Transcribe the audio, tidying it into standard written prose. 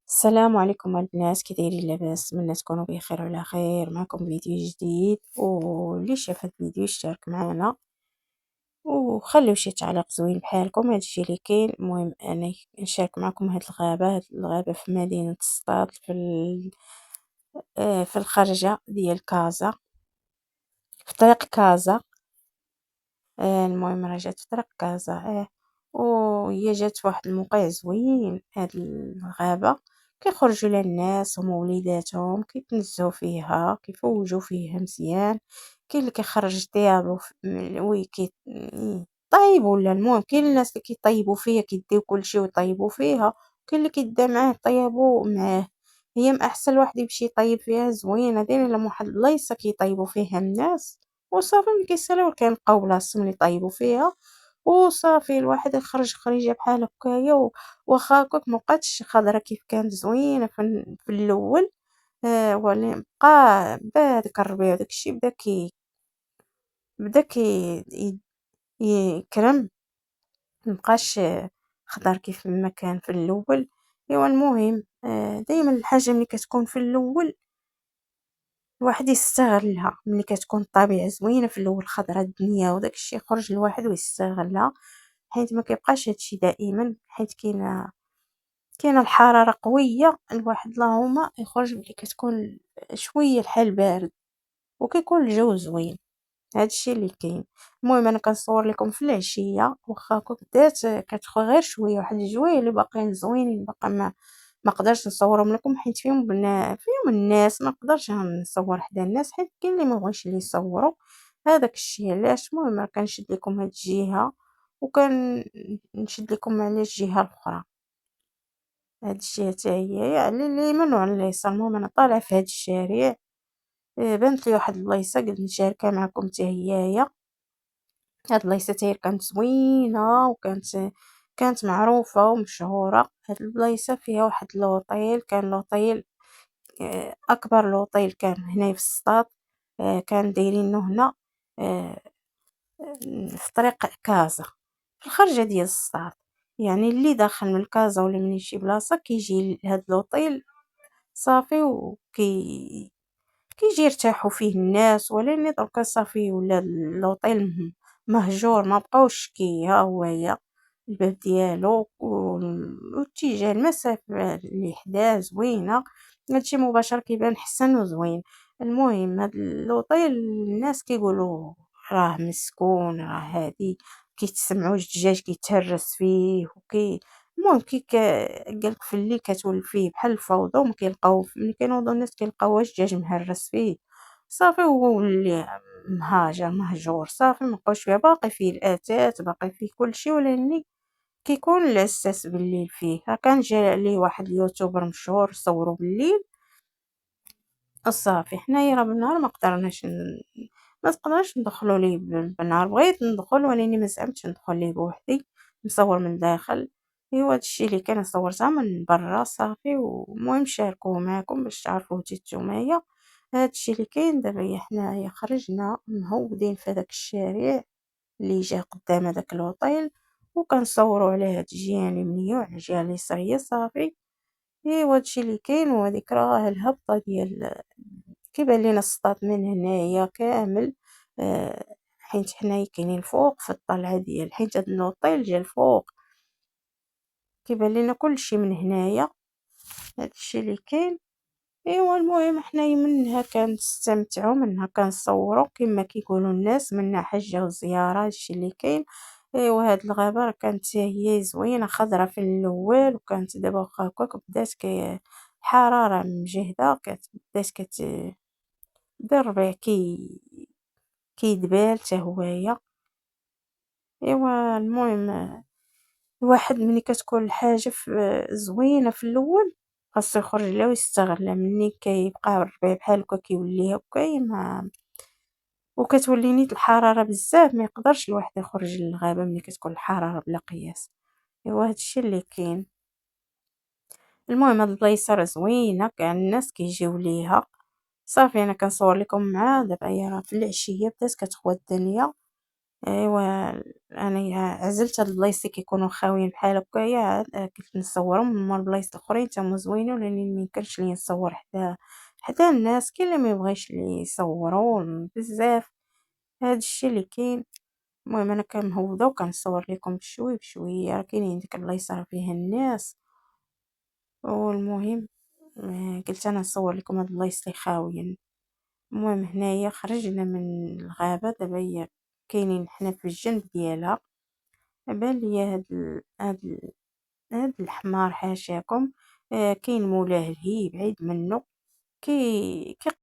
السلام عليكم البنات، كي دايرين؟ لاباس؟ نتمنى تكونوا بخير وعلى خير. معكم فيديو جديد، واللي شاف هاد الفيديو يشترك معنا وخليو شي تعليق زوين بحالكم. هادشي اللي كاين. المهم انا نشارك معكم هاد الغابه في مدينه السطات في الخرجه ديال كازا، في طريق كازا. المهم راه جات في طريق كازا. وهي جات في واحد الموقع زوين. هاد الغابة كيخرجوا لها الناس هما وليداتهم، كيتنزهوا فيها، كيفوجوا فيها مزيان. كاين اللي كيخرج طيابو وي طيب، ولا المهم كاين الناس اللي كيطيبوا فيها، كيديو كلشي ويطيبوا فيها. كاين اللي كيدا معاه طيابو معاه. هي من احسن الواحد يمشي يطيب فيها، زوينه دايرين لهم واحد البلايصه كيطيبوا فيها الناس. وصافي ملي كيساليو كنلقاو بلاصتهم اللي يطيبوا فيها. وصافي الواحد يخرج خريجه بحال هكايا واخا هكاك مبقاتش خضرا كيف كانت زوينه في الاول. ولكن بدا داك الربيع داكشي بدا يكرم، مبقاش خضر كيف ما كان في الاول. ايوا المهم دايما الحاجه ملي كتكون في الاول الواحد يستغلها. ملي كتكون الطبيعة زوينة في الاول، خضرا الدنيا وداك الشيء، يخرج الواحد ويستغلها. حيت ما كيبقاش هادشي دائما، حيت كاينه الحرارة قوية. الواحد اللهم يخرج ملي كتكون شوية الحال بارد وكيكون الجو زوين. هادشي اللي كاين. المهم انا كنصور لكم في العشية، واخا هكا بدات كتخوي غير شوية، واحد الجوايه اللي باقيين زوينين. باقا ما قدرتش نصورهم لكم حيت فيهم الناس، ما نقدرش نصور حدا الناس حيت كاين اللي ما بغاوش اللي يصوروا. هذاك الشيء علاش. المهم راه كنشد لكم هاد الجهه وكنشد لكم على الجهه الاخرى. هاد الجهه حتى هي يعني اليمين وعلى اليسار. المهم انا طالعه في هاد الشارع. بانت لي واحد البلايصه قلت نشاركها معكم حتى هي. هاد البلايصه حتى هي كانت زوينه، كانت معروفه ومشهوره. هاد البلايصه فيها واحد لوطيل، كان لوطيل اكبر لوطيل كان هنا في السطات. كان دايرينه هنا آه، في طريق كازا، في الخرجه ديال السطات. يعني اللي داخل من كازا ولا من شي بلاصه كيجي لهاد لوطيل صافي، كيجي يرتاحوا فيه الناس. ولكن دركا صافي ولا لوطيل مهجور، ما بقاوش ها هو هي الباب ديالو واتجاه المسافه اللي حداه زوينه. هادشي مباشر كيبان حسن وزوين. المهم هاد لوطيل الناس كيقولوا راه مسكون، راه هادي كيتسمعوا الدجاج كيتهرس فيه المهم قالك في الليل كتولي فيه بحال الفوضى، وما كيلقاو ملي كينوضوا الناس كيلقاو الدجاج مهرس فيه. صافي هو ولي مهجور. صافي مبقاوش فيه، باقي فيه الاتات، باقي فيه كلشي، ولكن كيكون العساس بالليل فيه. كان جا ليه واحد اليوتيوبر مشهور صورو بالليل. صافي حنايا راه بالنهار ما تقدرش ندخلوا ليه بالنهار. بغيت ندخل ولكن ما زعمتش ندخل ليه بوحدي نصور من الداخل. ايوا هادشي اللي كان صورتها من برا صافي. ومهم شاركوه معكم باش تعرفوا حتى نتومايا. هادشي اللي كاين دابا. هي حنايا خرجنا مهودين في هذاك الشارع اللي جا قدام هذاك الوطيل، وكنصوروا على هاد الجهه اليمنيه وعلى الجهه اليسريه صافي. ايوا هادشي اللي كاين. وهذيك راه الهبطه ديال كيبان لينا السطات من هنايا كامل. حيت حنايا كاينين الفوق في الطلعه ديال، حيت هاد النوطيل جا الفوق كيبان لينا كلشي من هنايا. هادشي اللي كاين. ايوا المهم حنايا منها كنستمتعوا، منها كنصوروا كما كيقولوا الناس، منها حجه وزياره. هادشي اللي كاين. ايوا هاد الغابه راه كانت حتى هي زوينه، خضره في الاول، وكانت دابا واخا هكاك بدات الحراره مجهده، بدات بدا الربيع كيدبال حتى هويا. ايوا المهم الواحد ملي كتكون الحاجه زوينه في الاول خاصو يخرج لها ويستغلها. ملي كيبقى الربيع بحال هكا كيولي هكايا وكتولي نيت الحراره بزاف، ما يقدرش الواحد يخرج للغابه ملي كتكون الحراره بلا قياس. ايوا هادشي اللي كاين. المهم هاد البلايصه راه زوينه، كاع الناس كيجيو ليها. صافي انا كنصور لكم مع دابا. هي راه في العشيه بدات كتخوى الدنيا. إيوا أنايا عزلت هاد البلايص لي كيكونو خاويين بحال هكايا قلت نصورهم، أما البلايص لخرين تا هما زوينين ولكن ميمكنش ليا نصور حدا الناس، كاين اللي ميبغيش لي يصوروا بزاف، هاد الشي اللي كاين. المهم أنا كنهوضة وكنصور ليكم بشوي بشوية، راه كاينين ديك البلايص راه فيها الناس، والمهم قلت أنا نصور ليكم هاد البلايص لي خاويين. المهم هنايا خرجنا من الغابة، دابا هي كاينين حنا في الجنب ديالها، بان ليا هاد الحمار حاشاكم، كاين مولاه لهيه بعيد منو كيقلب